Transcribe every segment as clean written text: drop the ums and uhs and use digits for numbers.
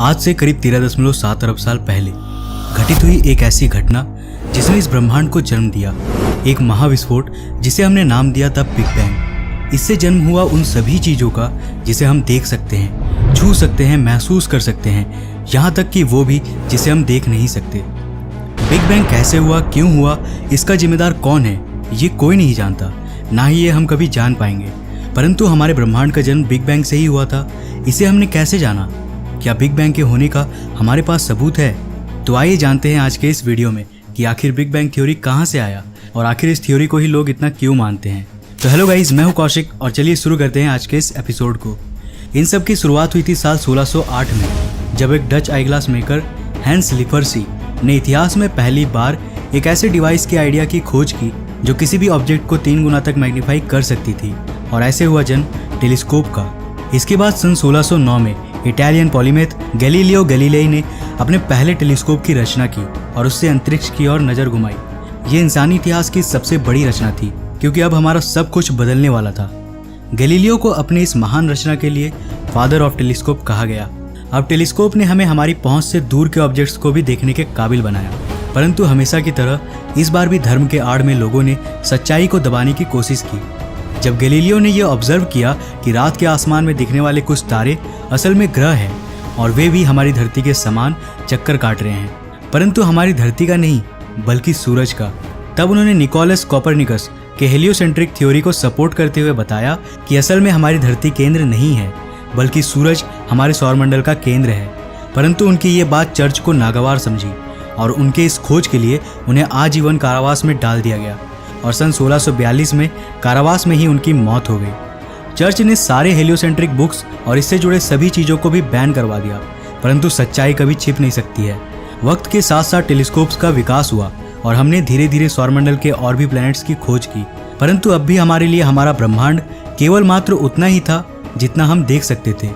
आज से करीब 13.7 अरब साल पहले घटित हुई एक ऐसी घटना जिसने इस ब्रह्मांड को जन्म दिया, एक महाविस्फोट जिसे हमने नाम दिया था बिग बैंग। इससे जन्म हुआ उन सभी चीजों का जिसे हम देख सकते हैं, छू सकते हैं, महसूस कर सकते हैं, यहाँ तक कि वो भी जिसे हम देख नहीं सकते। बिग बैंग कैसे हुआ, क्यों हुआ, इसका जिम्मेदार कौन है, ये कोई नहीं जानता, ना ही ये हम कभी जान पाएंगे। परंतु हमारे ब्रह्मांड का जन्म बिग बैंग से ही हुआ था। इसे हमने कैसे जाना? क्या बिग बैंग के होने का हमारे पास सबूत है? तो आइए जानते हैं आज के इस वीडियो में कि आखिर बिग बैंग थ्योरी कहाँ से आया और आखिर इस थ्योरी को ही लोग इतना क्यों मानते हैं। तो हेलो गाइज, मैं हूँ कौशिक और चलिए शुरू करते हैं आज के इस एपिसोड को। इन सब की शुरुआत हुई थी साल 1608 में, जब एक डच आई ग्लास मेकर हैंस लिफरसी ने इतिहास में पहली बार एक ऐसे डिवाइस के आइडिया की खोज की जो किसी भी ऑब्जेक्ट को 3 गुना तक मैग्नीफाई कर सकती थी, और ऐसे हुआ जन्म टेलीस्कोप का। इसके बाद सन 1609 में इटालियन पॉलीमेथ गैलीलियो गैलीलेई ने अपने पहले टेलीस्कोप की रचना की और उससे अंतरिक्ष की ओर नजर घुमाई। ये इंसानी इतिहास की सबसे बड़ी रचना थी, क्योंकि अब हमारा सब कुछ बदलने वाला था। गैलीलियो को अपनी इस महान रचना के लिए फादर ऑफ टेलीस्कोप कहा गया। अब टेलीस्कोप ने हमें हमारी पहुंच से दूर के ऑब्जेक्ट्स को भी देखने के काबिल बनाया, परंतु हमेशा की तरह इस बार भी धर्म के आड़ में लोगों ने सच्चाई को दबाने की कोशिश की। जब गैलीलियो ने यह ऑब्जर्व किया कि रात के आसमान में दिखने वाले कुछ तारे असल में ग्रह हैं और वे भी हमारी धरती के समान चक्कर काट रहे हैं, परंतु हमारी धरती का नहीं बल्कि सूरज का, तब उन्होंने निकोलस कोपरनिकस के हेलियोसेंट्रिक थ्योरी को सपोर्ट करते हुए बताया कि असल में हमारी धरती केंद्र नहीं है बल्कि सूरज हमारे सौरमंडल का केंद्र है। परंतु उनकी ये बात चर्च को नागवार समझी और उनके इस खोज के लिए उन्हें आजीवन कारावास में डाल दिया गया और सन 1642 में कारावास में ही उनकी मौत हो गई। चर्च ने सारे हेलियोसेंट्रिक बुक्स और इससे जुड़े सभी चीज़ों को भी बैन करवा दिया, परंतु सच्चाई कभी छिप नहीं सकती है। वक्त के साथ साथ टेलीस्कोप्स का विकास हुआ और हमने धीरे धीरे सौरमंडल के और भी प्लैनेट्स की खोज की, परंतु अब भी हमारे लिए हमारा ब्रह्मांड केवल मात्र उतना ही था जितना हम देख सकते थे।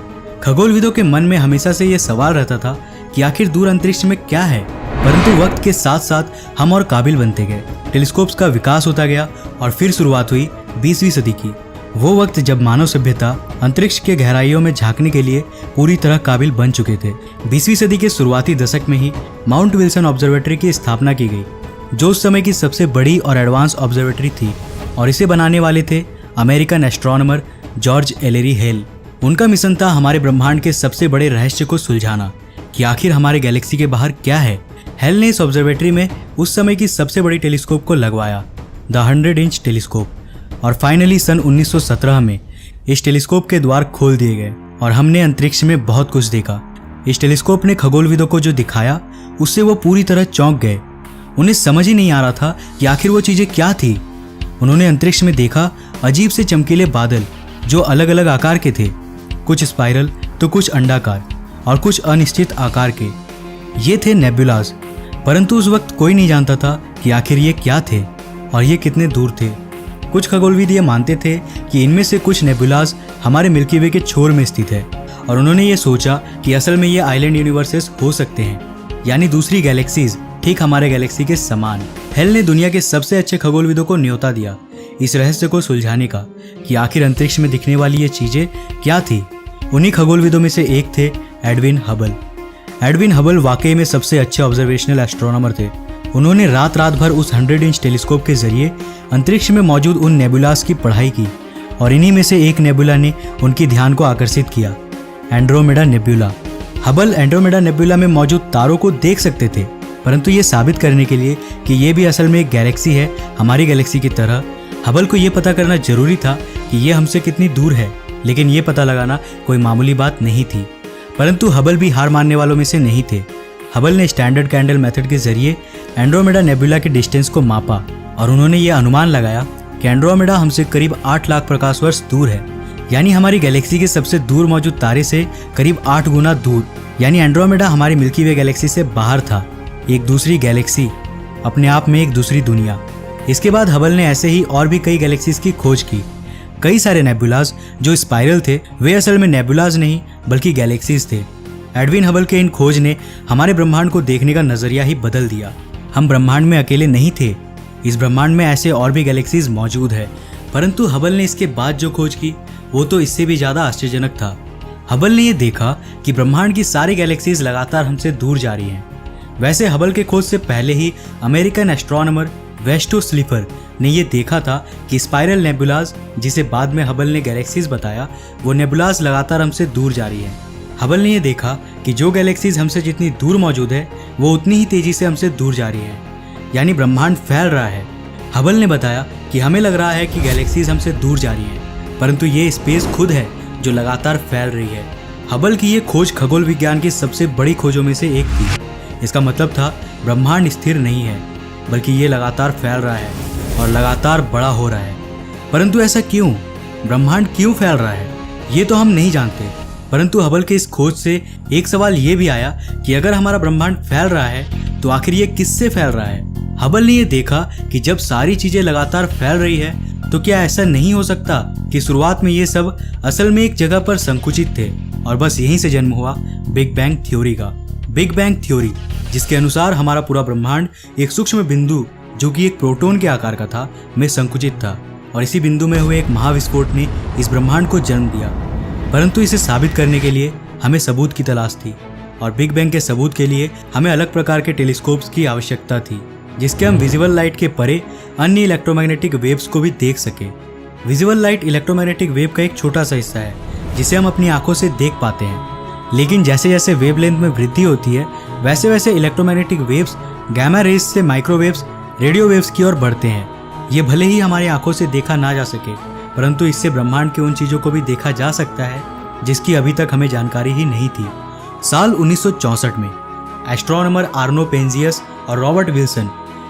खगोलविदों के मन में हमेशा से ये सवाल रहता था कि आखिर दूर अंतरिक्ष में क्या है, परंतु वक्त के साथ साथ हम और काबिल बनते गए। टेलीस्कोप्स का विकास होता गया और फिर शुरुआत हुई 20वीं सदी की। वो वक्त जब मानव सभ्यता अंतरिक्ष के गहराइयों में झांकने के लिए पूरी तरह काबिल बन चुके थे। 20वीं सदी के शुरुआती दशक में ही माउंट विल्सन ऑब्जर्वेटरी की स्थापना की गई, जो उस समय की सबसे बड़ी और एडवांस ऑब्जर्वेटरी थी, और इसे बनाने वाले थे अमेरिकन एस्ट्रोनॉमर जॉर्ज एलेरी हेल। उनका मिशन था हमारे ब्रह्मांड के सबसे बड़े रहस्य को सुलझाना कि आखिर हमारे गैलेक्सी के बाहर क्या है। हेल ने इस ऑब्जर्वेटरी में उस समय की सबसे बड़ी टेलीस्कोप को लगवाया, द 100 इंच टेलीस्कोप, और फाइनली सन 1917 में इस टेलीस्कोप के द्वार खोल दिए गए और हमने अंतरिक्ष में बहुत कुछ देखा। इस टेलीस्कोप ने खगोलविदों को जो दिखाया उससे वो पूरी तरह चौंक गए। उन्हें समझ ही नहीं आ रहा था कि आखिर वो चीज़ें क्या थी। उन्होंने अंतरिक्ष में देखा अजीब से चमकीले बादल जो अलग अलग आकार के थे, कुछ स्पाइरल तो कुछ अंडाकार और कुछ अनिश्चित आकार के। ये थे नेबुलाज, परंतु उस वक्त कोई नहीं जानता था कि आखिर ये क्या थे और ये कितने दूर थे। कुछ खगोलविद ये मानते थे कि इनमें से कुछ नेबुलाज हमारे मिल्की वे के छोर में स्थित है, और उन्होंने ये सोचा कि असल में ये आइलैंड यूनिवर्सेस हो सकते हैं, यानी दूसरी गैलेक्सीज ठीक हमारे गैलेक्सी के समान। हेल ने दुनिया के सबसे अच्छे खगोलविदों को न्योता दिया इस रहस्य को सुलझाने का कि आखिर अंतरिक्ष में दिखने वाली ये चीजें क्या थी। उन्हीं खगोलविदों में से एक थे एडविन हबल। एडविन हबल वाकई में सबसे अच्छे ऑब्जर्वेशनल एस्ट्रोनॉमर थे। उन्होंने रात भर उस 100 इंच टेलीस्कोप के जरिए अंतरिक्ष में मौजूद उन नेबुलास की पढ़ाई की, और इन्हीं में से एक नेबुला ने उनकी ध्यान को आकर्षित किया, Andromeda nebula. Hubble Andromeda nebula में मौजूद तारों को देख सकते थे, परंतु ये साबित करने के लिए कि ये भी असल में एक गैलेक्सी है हमारी गैलेक्सी की तरह, हबल को ये पता करना जरूरी था कि ये हमसे कितनी दूर है। लेकिन ये पता लगाना कोई मामूली बात नहीं थी, परंतु हबल भी हार मानने वालों में से नहीं थे। हबल ने स्टैंडर्ड कैंडल मेथड के जरिए एंड्रोमेडा नेबुला के डिस्टेंस को मापा और उन्होंने ये अनुमान लगाया कि एंड्रोमेडा हमसे करीब 8 लाख प्रकाश वर्ष दूर है, यानी हमारी गैलेक्सी के सबसे दूर मौजूद तारे से करीब 8 गुना दूर। यानी एंड्रोमेडा हमारी मिल्की वे गैलेक्सी से बाहर था, एक दूसरी गैलेक्सी, अपने आप में एक दूसरी दुनिया। इसके बाद हबल ने ऐसे ही और भी कई गैलेक्सीज की खोज की। कई सारे नेबुलाज जो स्पाइरल थे वे असल में नेबुलाज नहीं बल्कि गैलेक्सीज थे। एडविन हबल के इन खोज ने हमारे ब्रह्मांड को देखने का नजरिया ही बदल दिया। हम ब्रह्मांड में अकेले नहीं थे, इस ब्रह्मांड में ऐसे और भी गैलेक्सीज मौजूद है। परंतु हबल ने इसके बाद जो खोज की वो तो इससे भी ज़्यादा आश्चर्यजनक था। हबल ने ये देखा कि ब्रह्मांड की सारी गैलेक्सीज लगातार हमसे दूर जा रही हैं। वैसे हबल के खोज से पहले ही अमेरिकन एस्ट्रोनॉमर वेस्टो स्लीपर ने ये देखा था कि स्पाइरल नेबुलाज, जिसे बाद में हबल ने गैलेक्सीज बताया, वो नेबुलाज लगातार हमसे दूर जा रही है। हबल ने ये देखा कि जो गैलेक्सीज हमसे जितनी दूर मौजूद है वो उतनी ही तेजी से हमसे दूर जा रही है, यानी ब्रह्मांड फैल रहा है। हबल ने बताया कि हमें लग रहा है कि गैलेक्सीज हमसे दूर जा रही हैं, परंतु ये स्पेस खुद है जो लगातार फैल रही है। हबल की ये खोज खगोल विज्ञान की सबसे बड़ी खोजों में से एक थी। इसका मतलब था ब्रह्मांड स्थिर नहीं है, बल्कि ये लगातार फैल रहा है और लगातार बड़ा हो रहा है। परंतु ऐसा क्यों? ब्रह्मांड क्यों फैल रहा है, ये तो हम नहीं जानते। परंतु हबल के इस खोज से एक सवाल ये भी आया कि अगर हमारा ब्रह्मांड फैल रहा है तो आखिर ये किससे फैल रहा है। हबल ने ये देखा कि जब सारी चीजें लगातार फैल रही है तो क्या ऐसा नहीं हो सकता कि शुरुआत में ये सब असल में एक जगह पर संकुचित थे और बस यहीं से जन्म हुआ बिग बैंग थ्योरी का। बिग बैंग थ्योरी, जिसके अनुसार हमारा पूरा ब्रह्मांड एक सूक्ष्म बिंदु जो कि एक प्रोटॉन के आकार का था में संकुचित था और इसी बिंदु में हुए एक महाविस्फोट ने इस ब्रह्मांड को जन्म दिया। परंतु इसे साबित करने के लिए हमें सबूत की तलाश थी और बिग बैंग के सबूत के लिए हमें अलग प्रकार के टेलीस्कोप्स की आवश्यकता थी, जिसके हम विजिबल लाइट के परे अन्य इलेक्ट्रोमैग्नेटिक वेव्स को भी देख सके। विजिबल लाइट इलेक्ट्रोमैग्नेटिक वेव का एक छोटा सा हिस्सा है जिसे हम अपनी आंखों से देख पाते हैं, लेकिन जैसे जैसे वेवलेंथ में वृद्धि होती है वैसे वैसे इलेक्ट्रोमैग्नेटिक वेव्स गैमा रेज से माइक्रोवेव्स, रेडियो वेव्स की ओर बढ़ते हैं। ये भले ही हमारी आंखों से देखा ना जा सके, परंतु इससे ब्रह्मांड के उन चीजों को भी देखा जा सकता है जिसकी अभी तक हमें जानकारी ही नहीं थी। साल 1964 में एस्ट्रोनॉमर आर्नो पेंजियस और रॉबर्ट विल्सन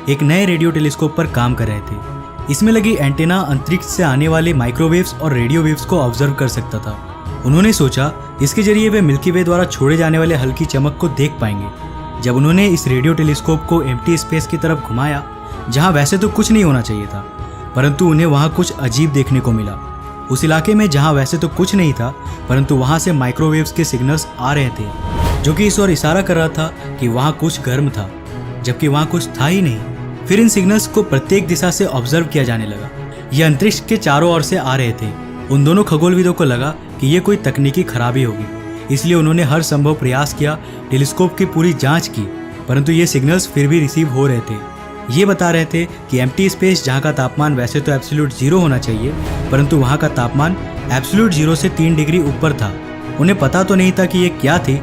एक नए रेडियो टेलीस्कोप पर काम कर रहे थे। इसमें लगी एंटेना अंतरिक्ष से आने वाले माइक्रोवेव्स और रेडियो वेव्स को ऑब्जर्व कर सकता था। उन्होंने सोचा इसके जरिए वे मिल्की वे द्वारा छोड़े जाने वाले हल्की चमक को देख पाएंगे। जब उन्होंने इस रेडियो टेलीस्कोप को एम्प्टी स्पेस की तरफ घुमाया, जहां वैसे तो कुछ नहीं होना चाहिए था, परंतु उन्हें वहां कुछ अजीब देखने को मिला। उस इलाके में जहां वैसे तो कुछ नहीं था, परंतु वहां से माइक्रोवेव्स के सिग्नल्स आ रहे थे, जो कि इस ओर इशारा कर रहा था कि वहां कुछ गर्म था, जबकि वहां कुछ था ही नहीं। फिर इन सिग्नल्स को प्रत्येक दिशा से ऑब्जर्व किया जाने लगा। ये अंतरिक्ष के चारों ओर से आ रहे थे। उन दोनों खगोलविदों को लगा कि ये कोई तकनीकी खराबी होगी, इसलिए उन्होंने हर संभव प्रयास किया, टेलीस्कोप की पूरी जांच की, परंतु ये सिग्नल्स फिर भी रिसीव हो रहे थे। ये बता रहे थे कि एम्प्टी स्पेस, जहाँ का तापमान वैसे तो एब्सोल्यूट 0 होना चाहिए, परंतु वहाँ का तापमान एब्सोल्यूट 0 से 3 डिग्री ऊपर था। उन्हें पता तो नहीं था कि ये क्या थी,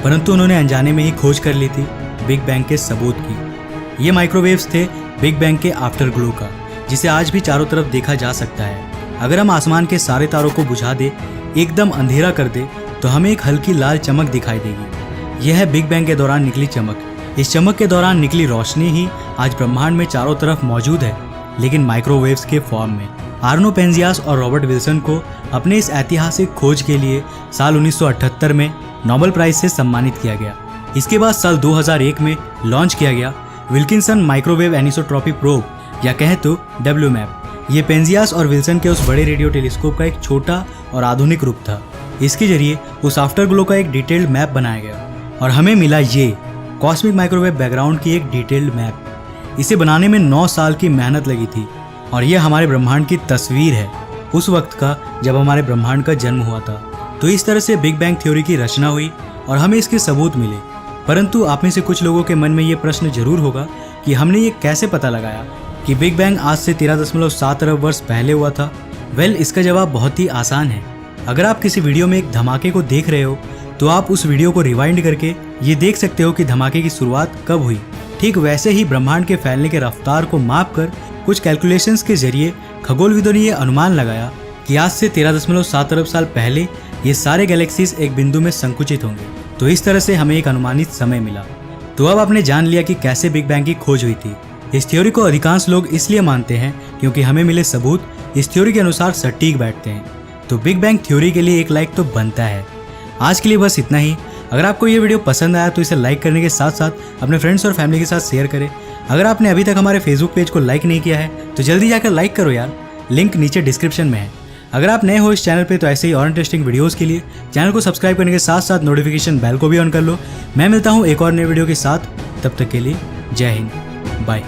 परंतु उन्होंने अनजाने में ही खोज कर ली थी बिग बैंग के सबूत की। ये माइक्रोवेव्स थे बिग बैंग के आफ्टर ग्लो का, जिसे आज भी चारों तरफ देखा जा सकता है। अगर हम आसमान के सारे तारों को बुझा दे, एकदम अंधेरा कर दे, तो हमें एक हल्की लाल चमक दिखाई देगी। यह है बिग बैंग के दौरान निकली चमक। इस चमक के दौरान निकली रोशनी ही आज ब्रह्मांड में चारों तरफ मौजूद है, लेकिन माइक्रोवेव्स के फॉर्म में। आर्नो पेंजियास और रॉबर्ट विल्सन को अपने इस ऐतिहासिक खोज के लिए साल 1978 में नोबेल प्राइज से सम्मानित किया गया। इसके बाद साल 2001 में लॉन्च किया गया विल्किंसन माइक्रोवेव एनिसोट्रॉपी प्रोब, या कहें तो WMAP। ये पेंजियास और विल्सन के उस बड़े रेडियो टेलीस्कोप का एक छोटा और आधुनिक रूप था। इसके जरिए उस आफ्टर ग्लो का एक डिटेल्ड मैप बनाया गया और हमें मिला ये कॉस्मिक माइक्रोवेव बैकग्राउंड की एक डिटेल्ड मैप। इसे बनाने में 9 साल की मेहनत लगी थी और यह हमारे ब्रह्मांड की तस्वीर है उस वक्त का जब हमारे ब्रह्मांड का जन्म हुआ था। तो इस तरह से बिग बैंग थ्योरी की रचना हुई और हमें इसके सबूत मिले। परंतु आप में से कुछ लोगों के मन में ये प्रश्न जरूर होगा कि हमने ये कैसे पता लगाया कि बिग बैंग आज से 13.7 अरब वर्ष पहले हुआ था। वेल, इसका जवाब बहुत ही आसान है। अगर आप किसी वीडियो में एक धमाके को देख रहे हो तो आप उस वीडियो को रिवाइंड करके ये देख सकते हो कि धमाके की शुरुआत कब हुई। ठीक वैसे ही ब्रह्मांड के फैलने के रफ्तार को माप कर कुछ कैलकुलेशंस के जरिए खगोलविदों ने ये अनुमान लगाया कि आज से 13.7 अरब साल पहले ये सारे गैलेक्सीज एक बिंदु में संकुचित होंगे। तो इस तरह से हमें एक अनुमानित समय मिला। तो अब आपने जान लिया कि कैसे बिग बैंग की खोज हुई थी। इस थ्योरी को अधिकांश लोग इसलिए मानते हैं क्योंकि हमें मिले सबूत इस थ्योरी के अनुसार सटीक बैठते हैं। तो बिग बैंग थ्योरी के लिए एक लाइक तो बनता है। आज के लिए बस इतना ही। अगर आपको ये वीडियो पसंद आया तो इसे लाइक करने के साथ साथ अपने फ्रेंड्स और फैमिली के साथ शेयर करें। अगर आपने अभी तक हमारे फेसबुक पेज को लाइक नहीं किया है तो जल्दी जाकर लाइक करो यार, लिंक नीचे डिस्क्रिप्शन में है। अगर आप नए हो इस चैनल पे तो ऐसे ही और इंटरेस्टिंग वीडियोस के लिए चैनल को सब्सक्राइब करने के साथ साथ नोटिफिकेशन बेल को भी ऑन कर लो। मैं मिलता हूँ एक और नए वीडियो के साथ, तब तक के लिए जय हिंद, बाय।